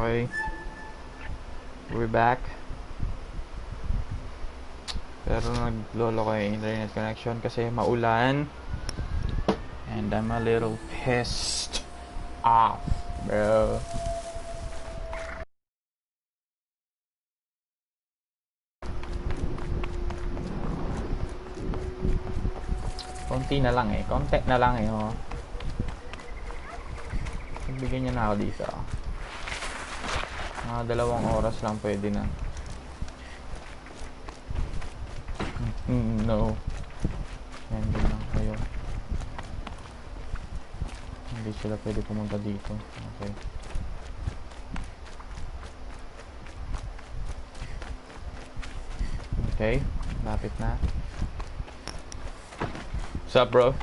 Okay. We're back. Pero naglolo ko yung internet connection kasi maulan. And I'm a little pissed off, bro. Konti na lang eh. Konti na lang eh, oh. Bigyan niya na ako dito. Mga 2 oras lang pwede na. No. Hindi lang kayo. Hindi sila pwede pumunta dito. Okay. Okay. Lapit na. What's up, bro?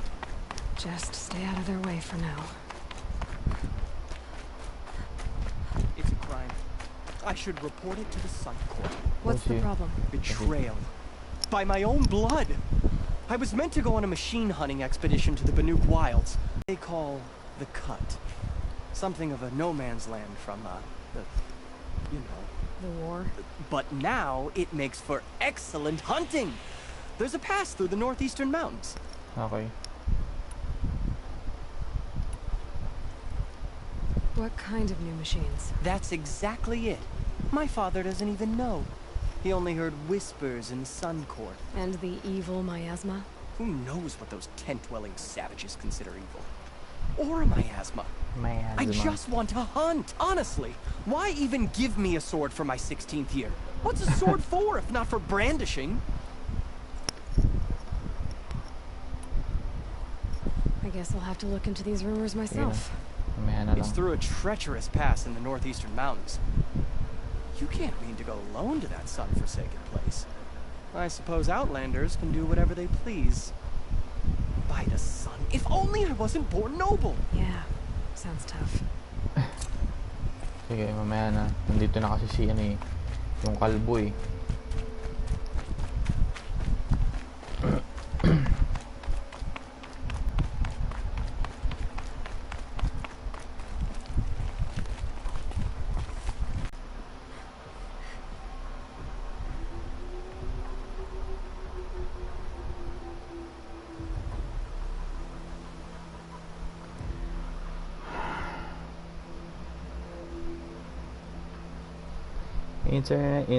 Just stay out of their way for now. It's a crime. I should report it to the Sun Court. What's the problem? Betrayal. By my own blood. I was meant to go on a machine hunting expedition to the Banuk Wilds. They call the Cut. Something of a no man's land from, you know. The war? But now it makes for excellent hunting. There's a pass through the northeastern mountains. Okay. What kind of new machines? That's exactly it. My father doesn't even know. He only heard whispers in the Sun Court. And the evil miasma? Who knows what those tent-dwelling savages consider evil? Or a miasma. I just want to hunt, honestly. Why even give me a sword for my 16th year? What's a sword for if not for brandishing? I guess I'll have to look into these rumors myself. It's through a treacherous pass in the northeastern mountains. You can't mean to go alone to that sun-forsaken place. I suppose Outlanders can do whatever they please. By the sun, if only I wasn't born noble! Yeah, sounds tough. Sige, mamaya na. Nandito na kasi si ano eh. Yung kalbo eh. Internet.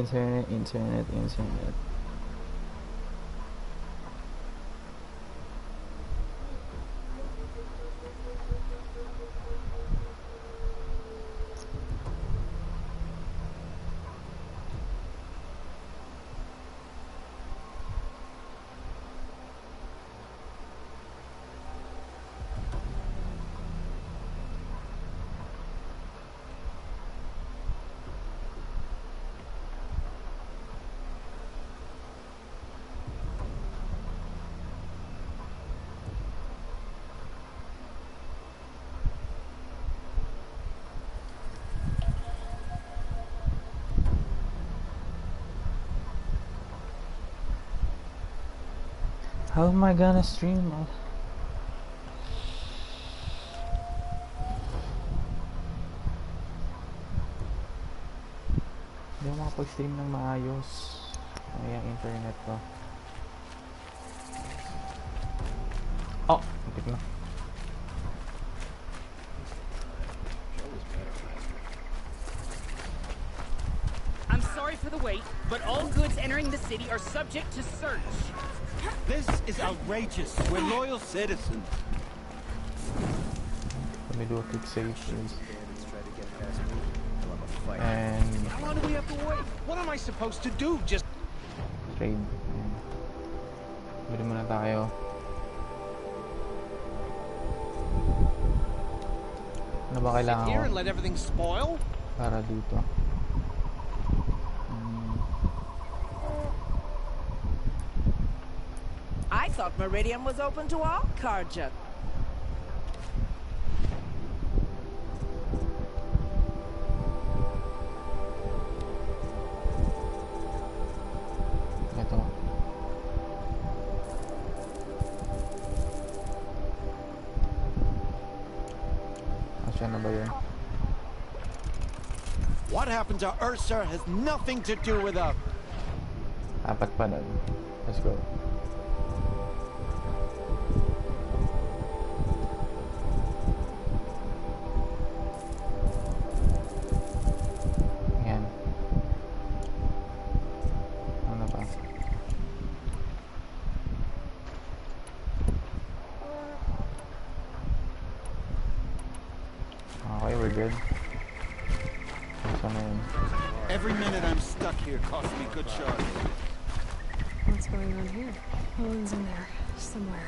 How am I gonna stream? Hindi ako makapag-stream ng maayos. Ay, ang internet ko. Oh! Kapit na. I'm sorry for the wait, but all goods entering the city are subject to search. This is outrageous. We're loyal citizens. Let me do a quick save please. And How long do we have to wait? What am I supposed to do? Just trade. Bili muna tayo. Ano ba kailangan sit here and ko? let everything spoil? Para dito. I thought Meridian was open to all Carja. Ito. Asya na ba yun? What happened to Ursa has nothing to do with us. Apat pa nun. Let's go. Ayan. Ano pa? Okay, we're good. Saan na yun? Every minute I'm stuck here costs me good shards. What's going on here? Owen's in there, somewhere.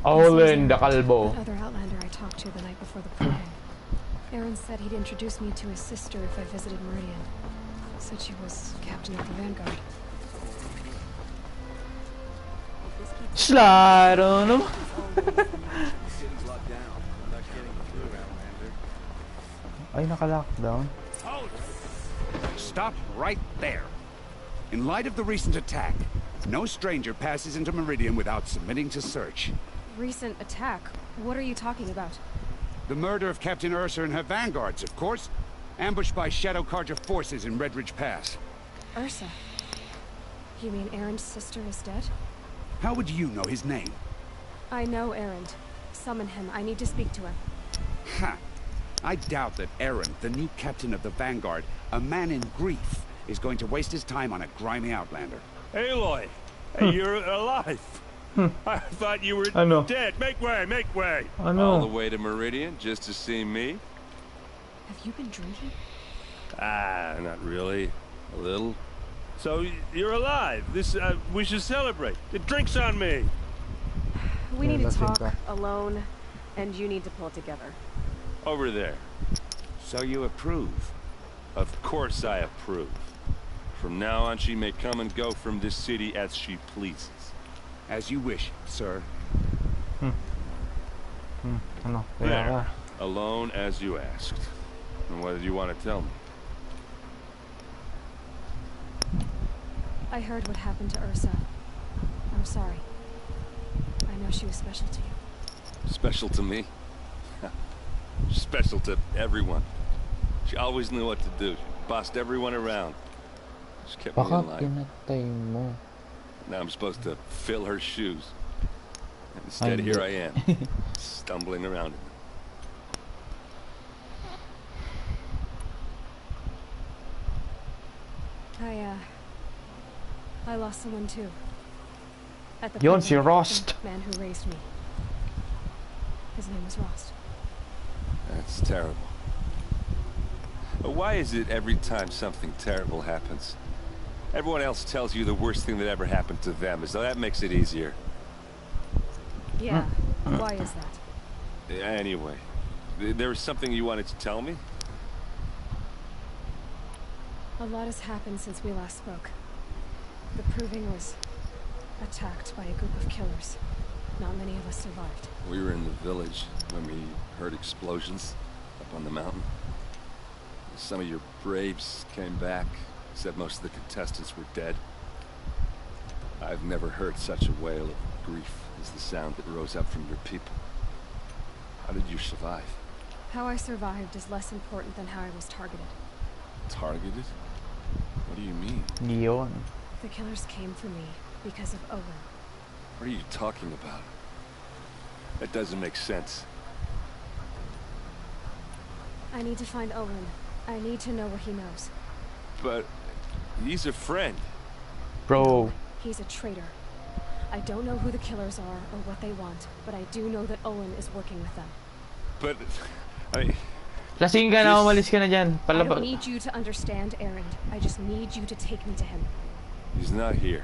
Olin the Kalbo. That other Outlander I talked to the night before the proving. Aaron said he'd introduce me to his sister if I visited Meridian. Said she was captain of the Vanguard. Slide on him. Ay, naka-lockdown. Stop right there. In light of the recent attack, no stranger passes into Meridian without submitting to search. Recent attack? What are you talking about? The murder of Captain Ursa and her vanguards, of course. Ambushed by Shadow Carja forces in Redridge Pass. Ursa? You mean Aaron's sister is dead? How would you know his name? I know Aaron. Summon him. I need to speak to him. Ha! I doubt that Aaron, the new captain of the Vanguard, a man in grief, is going to waste his time on a grimy outlander. Aloy! Hey, you're alive! I thought you were dead. Make way, make way! I know. All the way to Meridian just to see me? Have you been drinking? Ah, not really. A little. So, you're alive. This, we should celebrate. The drink's on me! We need to lasing talk ka. alone, and you need to pull it together. Over there. So you approve? Of course I approve. From now on, she may come and go from this city as she pleases. As you wish, sir. Ano? Kaya There. ka. Alone as you asked. And what did you want to tell me? I heard what happened to Ursa. I'm sorry. I know she was special to you. Special to me? Special to everyone. She always knew what to do. She bossed everyone around. She kept me Baka in line. pinatay mo. Now I'm supposed to fill her shoes. And instead, Ay, here hindi. I am, stumbling around. I lost someone too. At the Yun, prison, si Rost. the man who raised me. His name was Rost. That's terrible. But why is it every time something terrible happens, everyone else tells you the worst thing that ever happened to them, as though that makes it easier? Yeah. Why is that? Anyway, there was something you wanted to tell me? A lot has happened since we last spoke. The Proving was attacked by a group of killers. Not many of us survived. We were in the village when we heard explosions up on the mountain. Some of your braves came back, said most of the contestants were dead. I've never heard such a wail of grief as the sound that rose up from your people. How did you survive? How I survived is less important than how I was targeted. Targeted? What do you mean? Yun. The killers came for me because of Owen. What are you talking about? That doesn't make sense. I need to find Owen. I need to know what he knows. But he's a friend. Bro. He's a traitor. I don't know who the killers are or what they want, but I do know that Owen is working with them. But, I... Lasing ka na, umalis ka na dyan. I Palabas. don't need you to understand, Aaron. I just need you to take me to him. He's not here.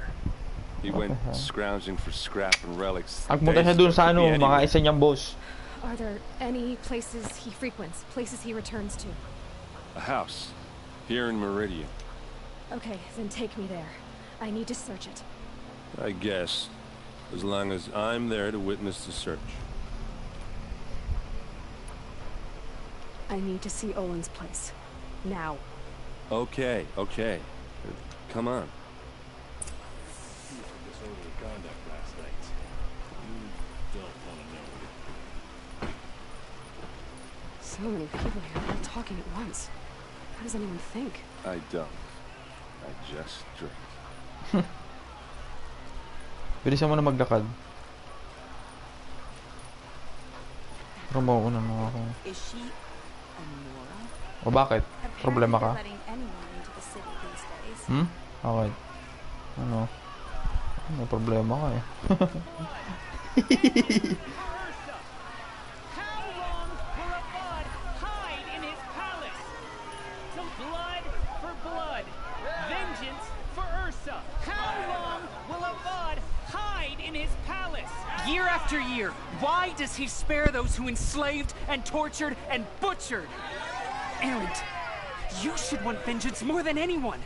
He What went the hell? scrounging for scrap and relics. Agpunta siya dun sa ano, mga isa niyang boss. Are there any places he frequents? Places he returns to? A house. Here in Meridian. Okay, then take me there. I need to search it. I guess. As long as I'm there to witness the search. I need to see Owen's place. Now. Okay, okay. Come on. So many people here, all talking at once. What does anyone think? I don't. I just drink. Bilisan mo na maglakad. Pero mauuna na ako. Is she a Nora? O bakit? Problema ka? Letting anyone into the city these days. Okay. Ano? May problema ka eh. How long will Avad hide in his palace? Till blood for blood, vengeance for Ursa. How long will Avad hide in his palace? Year after year, why does he spare those who enslaved and tortured and butchered? Erend, you should want vengeance more than anyone.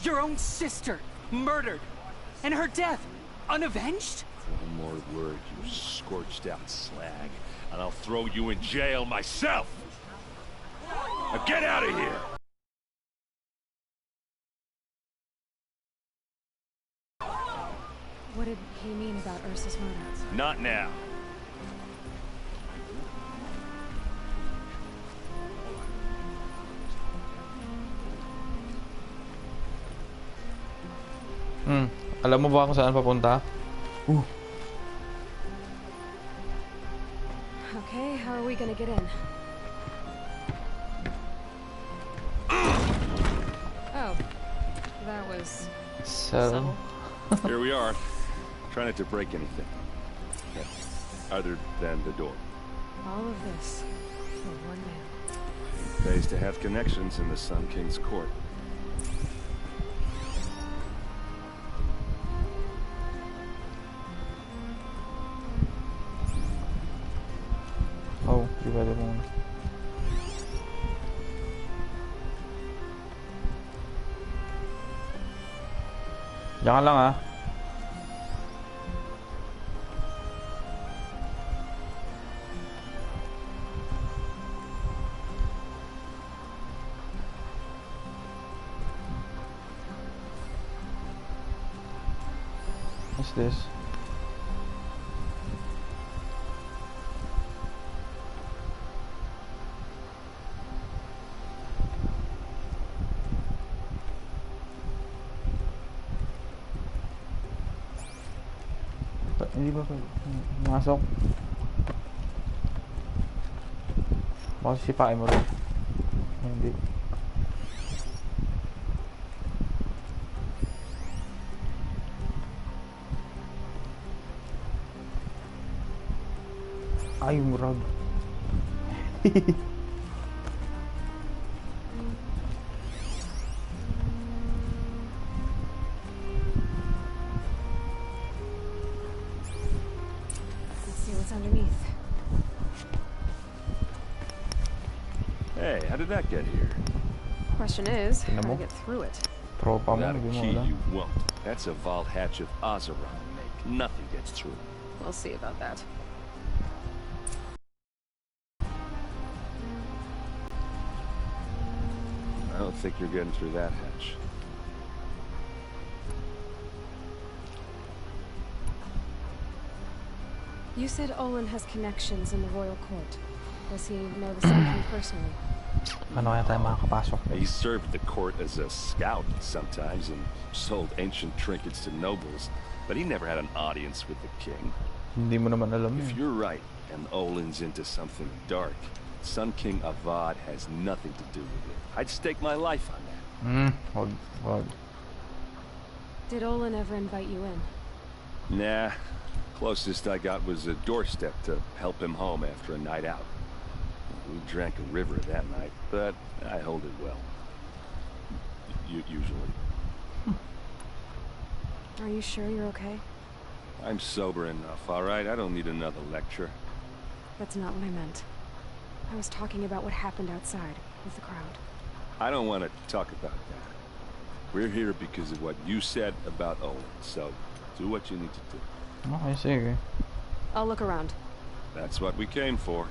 Your own sister, murdered, and her death, unavenged? One more word, you scorched out slag, and I'll throw you in jail myself! Now get out of here! What did he mean about Ursa's murder? Not now. Alam mo ba kung saan papunta? Okay, how are we gonna get in? Oh, that was So, Here we are. Try not to break anything. Other than the door. all of this for one man. Pays to have connections in the Sun King's court. oh, di pwede muna. Diyan ka lang ah. What's this? Hindi ba masok? Baka sipain mo rin. Hindi. Ay, murag. Let's see what's underneath. Hey, how did that get here? Question is, how Tingnan to mo. get through it. Tropa mo, Without a hindi mo key, alam. you won't. That's a vault hatch of Azeron make. Nothing gets through. We'll see about that. I don't think you're getting through that hatch. You said Olin has connections in the royal court. Does he know the Sun King personally? Ano kaya tayo makakapasok? He served the court as a scout sometimes and sold ancient trinkets to nobles, but he never had an audience with the king. Hindi mo naman alam If yun. you're right, and Olin's into something dark, Sun King Avad has nothing to do with it. I'd stake my life on that. Wag, wag. Did Olin ever invite you in? Nah, closest I got was a doorstep to help him home after a night out. We drank a river that night, but I hold it well. Usually. Are you sure you're okay? I'm sober enough, all right? I don't need another lecture. That's not what I meant. I was talking about what happened outside with the crowd. I don't want to talk about that. We're here because of what you said about Olin, so do what you need to do. Okay, sige. I'll look around. That's what we came for.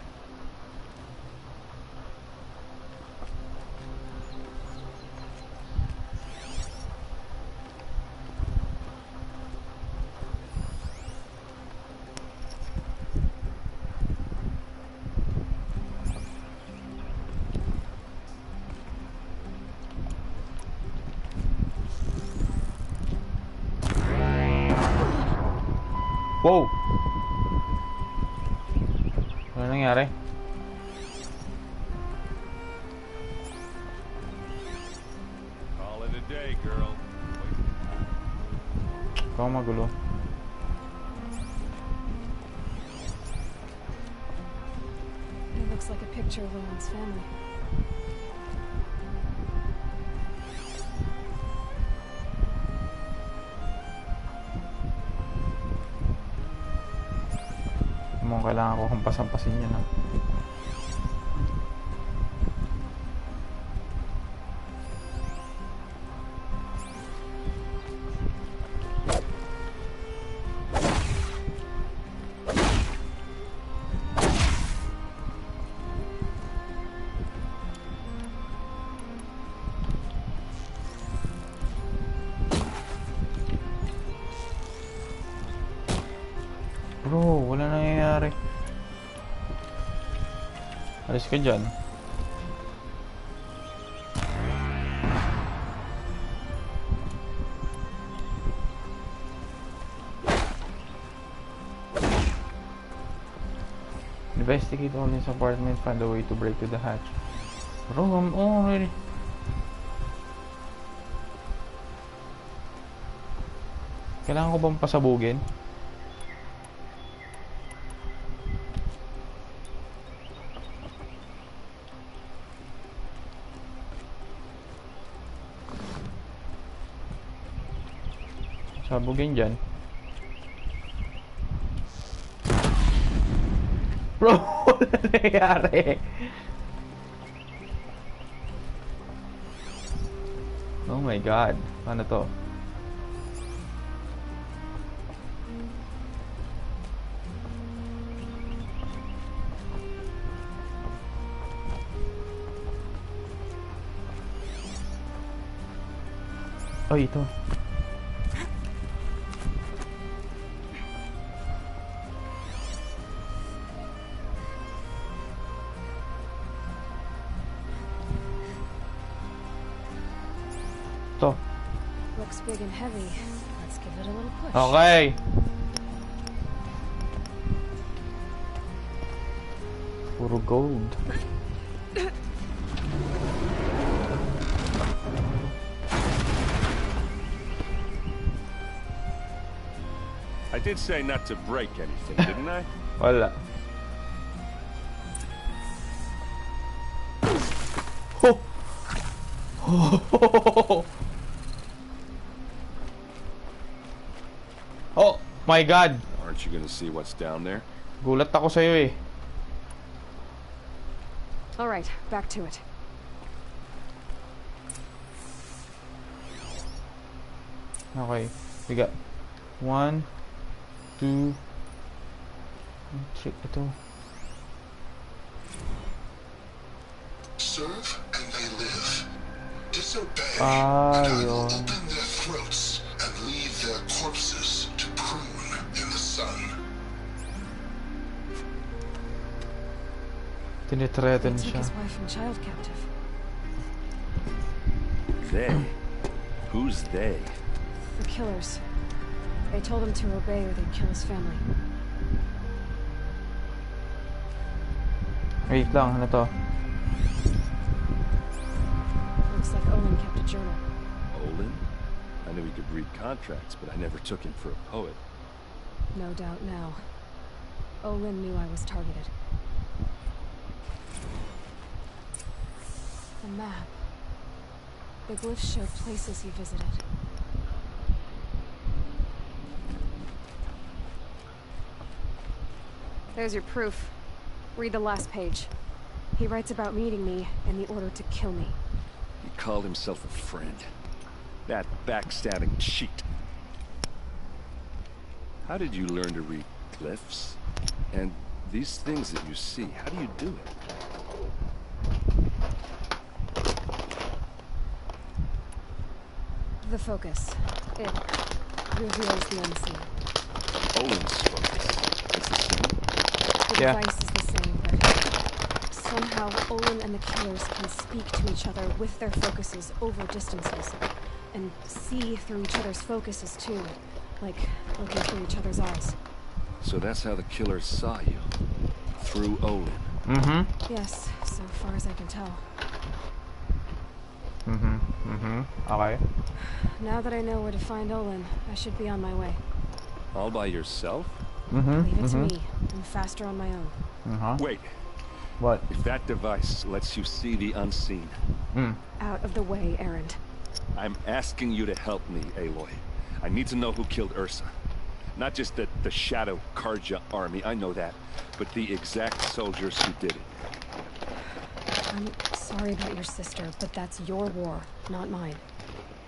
Wow! Ano nangyari? Call it a day, girl. Ikaw magulo. It looks like a picture of Owen's family. Mukhang kailangan ko hampasin yun ha. Bro, wala nangyayari. Alis ka dyan. Investigate all this apartment, find a way to break to the hatch. Bro, I'm already... Kailangan ko bang pasabugin? Sabugin dyan. Bro, wala nangyayari. Oh my god. Ano to? Oh, ito. To. Looks big and heavy. Let's give it a little push. Okay. Puro gold. I did say not to break anything, didn't I? Wala. Oh. Oh. Oh my god. Aren't you gonna see what's down there? Gulat ako sa'yo eh. All right, back to it. Okay. We got 1, 2, 3. Ito. Serve and they live. Disobey Ah, and I will yun. open their throats and leave their corpses to prune in the sun. Tinitreaten They took siya. his wife and child captive. They? Who's they? The killers. They told him to obey or they'd kill his family. Wait lang, ano to? Looks like Owen kept a journal. Olin? I knew he could read contracts, but I never took him for a poet. No doubt now. Olin knew I was targeted. The map. The glyphs show places he visited. There's your proof. Read the last page. He writes about meeting me and the order to kill me. He called himself a friend. That backstabbing cheat. How did you learn to read glyphs? And these things that you see, how do you do it? The focus. It reveals the unseen. Olin's focus. It's the same. The Yeah. device is the same, but somehow Olin and the killers can speak to each other with their focuses over distances. And see through each other's focuses too. Like looking through each other's eyes. So that's how the killers saw you. Through Olin. Yes, so far as I can tell. Okay. Now that I know where to find Olin, I should be on my way. All by yourself? Leave it to me. I'm faster on my own. Wait. What? If that device lets you see the unseen. Out of the way, Erend. I'm asking you to help me, Aloy. I need to know who killed Ursa. Not just the Shadow Karja army, I know that, but the exact soldiers who did it. I'm sorry about your sister, but that's your war, not mine.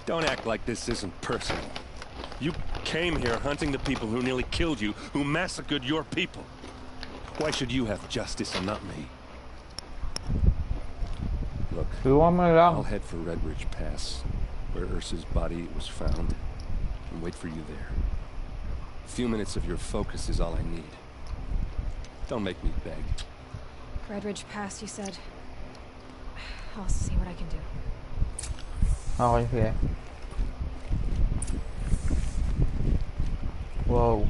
Don't act like this isn't personal. You came here hunting the people who nearly killed you, who massacred your people. Why should you have justice and not me? Look, I'll head for Red Ridge Pass, where Ursa's body was found, and wait for you there. A few minutes of your focus is all I need. Don't make me beg. Red Ridge Pass, you said. I'll see what I can do. Okay, sige. Whoa.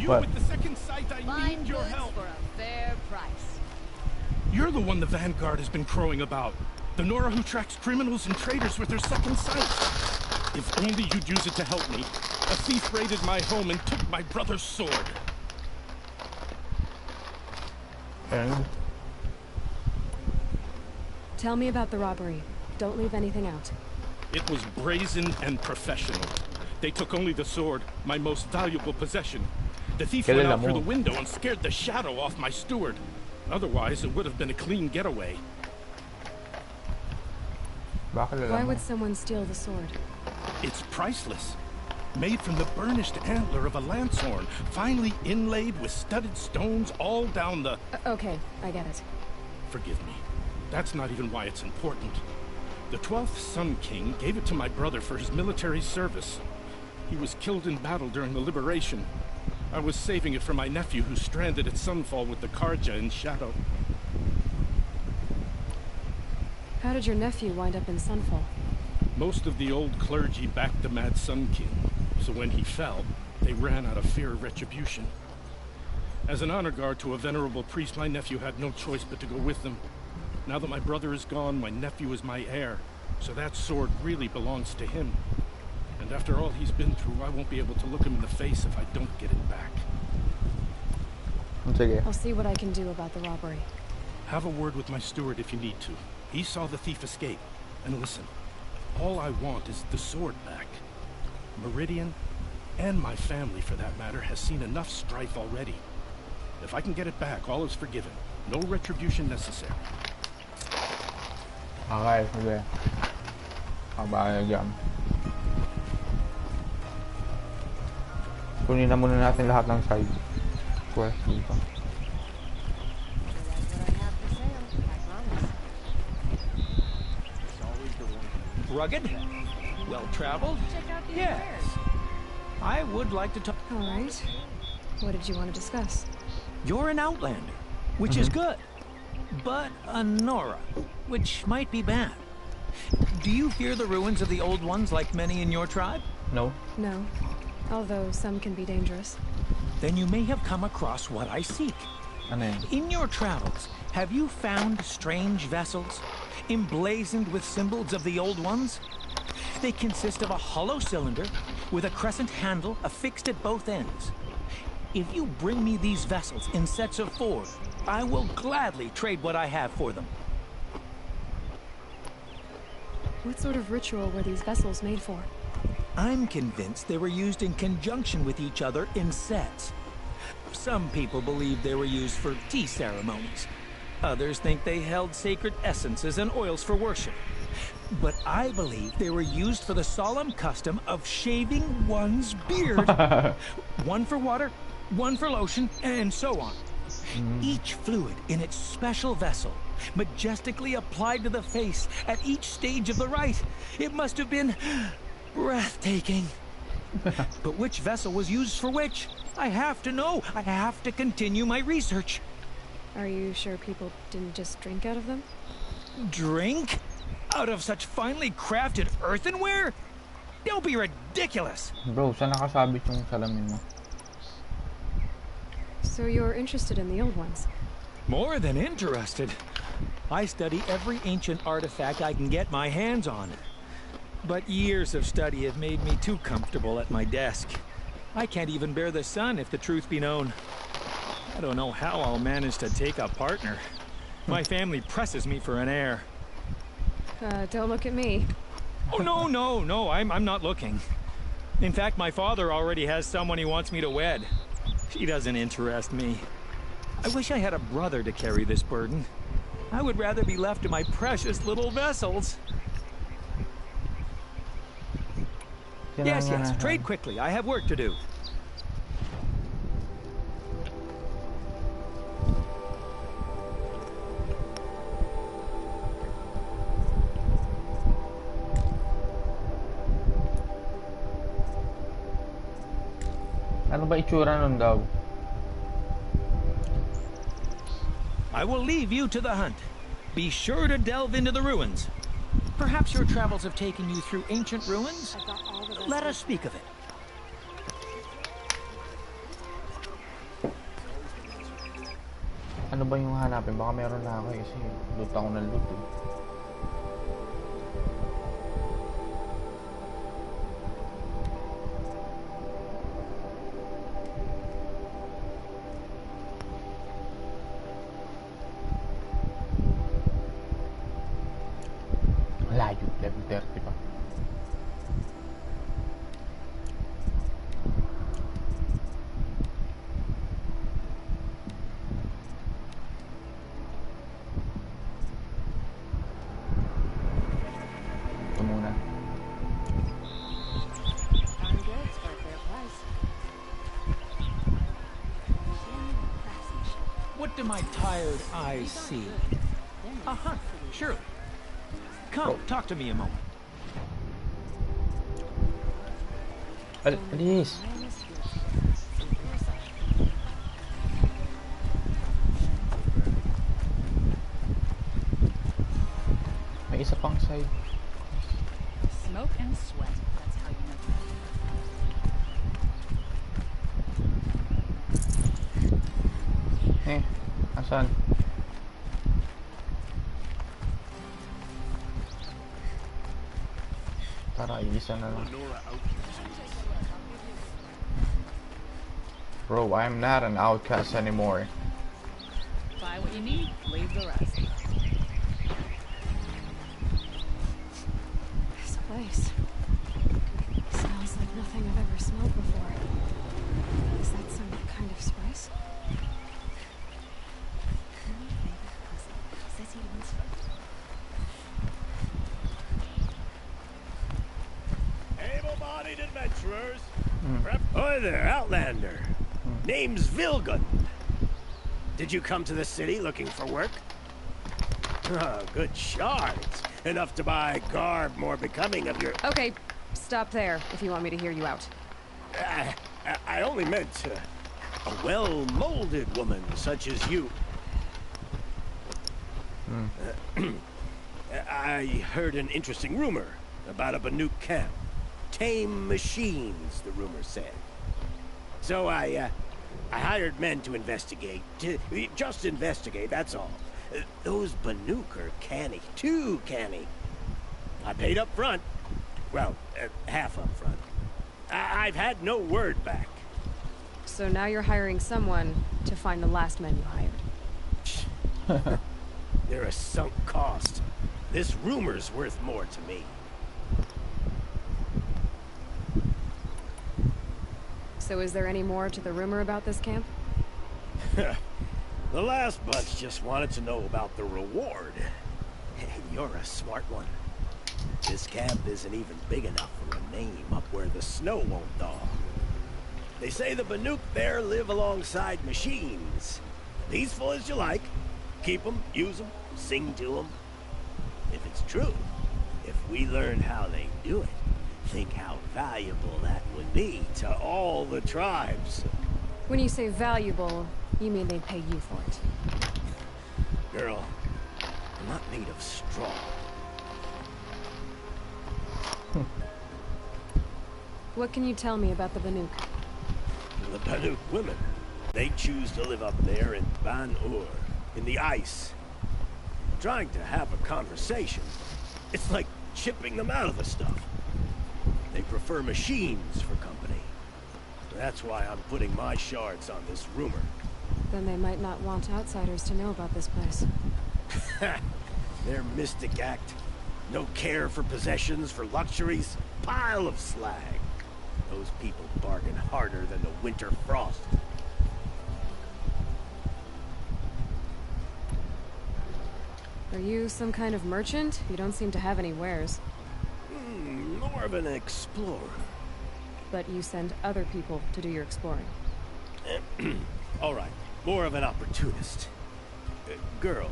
What? With the second sight, I need your help. For a fair price. You're the one the Vanguard has been crowing about. The Nora who tracks criminals and traitors with her second sight. If only you'd use it to help me. A thief raided my home and took my brother's sword. Tell me about the robbery. Don't leave anything out. It was brazen and professional. They took only the sword, my most valuable possession. The thief went out through the window and scared the shadow off my steward. Otherwise, it would have been a clean getaway. Why would someone steal the sword? It's priceless. Made from the burnished antler of a lancehorn, finely inlaid with studded stones all down the... Okay, I get it. Forgive me. That's not even why it's important. The 12th Sun King gave it to my brother for his military service. He was killed in battle during the Liberation. I was saving it for my nephew who's stranded at Sunfall with the Karja in Shadow. How did your nephew wind up in Sunfall? Most of the old clergy backed the Mad Sun King, so when he fell, they ran out of fear of retribution. As an honor guard to a venerable priest, my nephew had no choice but to go with them. Now that my brother is gone, my nephew is my heir, so that sword really belongs to him. And after all he's been through, I won't be able to look him in the face if I don't get it back. I'll see what I can do about the robbery. Have a word with my steward if you need to. He saw the thief escape. And listen, all I want is the sword back. Meridian, and my family for that matter, has seen enough strife already. If I can get it back, all is forgiven. No retribution necessary. Okay, sige. Kabaya dyan. Kunin na muna natin lahat ng side quest dito. Rugged? Well-traveled? Yes. I would like to talk... All right. What did you want to discuss? You're an Outlander, which is good. But a Nora, which might be bad. Do you fear the ruins of the Old Ones like many in your tribe? No. No. Although some can be dangerous. Then you may have come across what I seek. In your travels, have you found strange vessels, emblazoned with symbols of the Old Ones? They consist of a hollow cylinder with a crescent handle affixed at both ends. If you bring me these vessels in sets of 4, I will gladly trade what I have for them. What sort of ritual were these vessels made for? I'm convinced they were used in conjunction with each other in sets. Some people believe they were used for tea ceremonies. Others think they held sacred essences and oils for worship. But I believe they were used for the solemn custom of shaving one's beard. One for water, one for lotion, and so on. Each fluid in its special vessel, majestically applied to the face at each stage of the rite. It must have been breathtaking. But which vessel was used for which? I have to know. I have to continue my research. Are you sure people didn't just drink out of them? Drink? Out of such finely crafted earthenware? Don't be ridiculous. Bro, saan nakasabit yung salamin mo? So you're interested in the old ones? More than interested. I study every ancient artifact I can get my hands on. But years of study have made me too comfortable at my desk. I can't even bear the sun, if the truth be known. I don't know how I'll manage to take a partner. My family presses me for an heir. Don't look at me. Oh, no, I'm not looking. In fact, my father already has someone he wants me to wed. She doesn't interest me. I wish I had a brother to carry this burden. I would rather be left to my precious little vessels. Yes, trade quickly. I have work to do. Ano ba itsura nun daw? I will leave you to the hunt. Be sure to delve into the ruins. Perhaps your travels have taken you through ancient ruins? Let us speak of it. Ano ba yung hanapin? Baka meron na ako kasi loot ako ng loot eh. Layo, level 30 pa. Ito muna. What do my tired eyes see? A hunt, surely. Come, talk to me a moment. Please. May isa pang side. Smoke and sweat. That's how you know. Asan? Tara, isa na lang. Bro, I'm not an outcast anymore. Buy what you need, leave the rest. This place smells like nothing I've ever smelled before. Is that some kind of spice? Able-bodied adventurers. Hi there, Outlander. Name's Vilgun. Did you come to the city looking for work? Oh, good shards. Enough to buy garb more becoming of your... Okay, stop there if you want me to hear you out. I only meant a well-molded woman such as you. I heard an interesting rumor about a Banuk camp. Tame machines, the rumor said. So I hired men to investigate. Just investigate, that's all. Those Banuk are canny. Too canny. I paid up front. Well, half up front. I've had no word back. So now you're hiring someone to find the last men you hired. They're a sunk cost. This rumor's worth more to me. So is there any more to the rumor about this camp? The last bunch just wanted to know about the reward. You're a smart one. This camp isn't even big enough for a name up where the snow won't thaw. They say the Banuk there live alongside machines. Peaceful as you like. Keep them, use them, sing to them. If it's true, if we learn how they do it, think how valuable that would be to all the tribes. When you say valuable, you mean they'd pay you for it. Girl, I'm not made of straw. What can you tell me about the Banuk? The Banuk women, they choose to live up there in Ban-Ur, in the ice. Trying to have a conversation, it's like chipping them out of the stuff. They prefer machines for company. That's why I'm putting my shards on this rumor. Then they might not want outsiders to know about this place. Their mystic act. No care for possessions, for luxuries. Pile of slag. Those people bargain harder than the winter frost. Are you some kind of merchant? You don't seem to have any wares. More of an explorer. But you send other people to do your exploring. All right, more of an opportunist. Girl.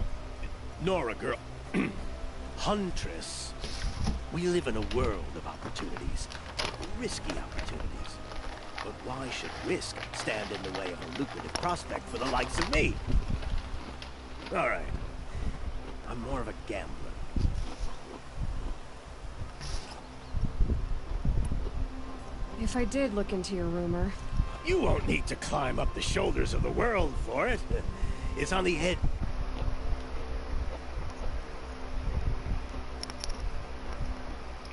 Nora girl. Huntress. We live in a world of opportunities. Risky opportunities. But why should risk stand in the way of a lucrative prospect for the likes of me? All right. I'm more of a gambler. If I did look into your rumor... You won't need to climb up the shoulders of the world for it. It's on the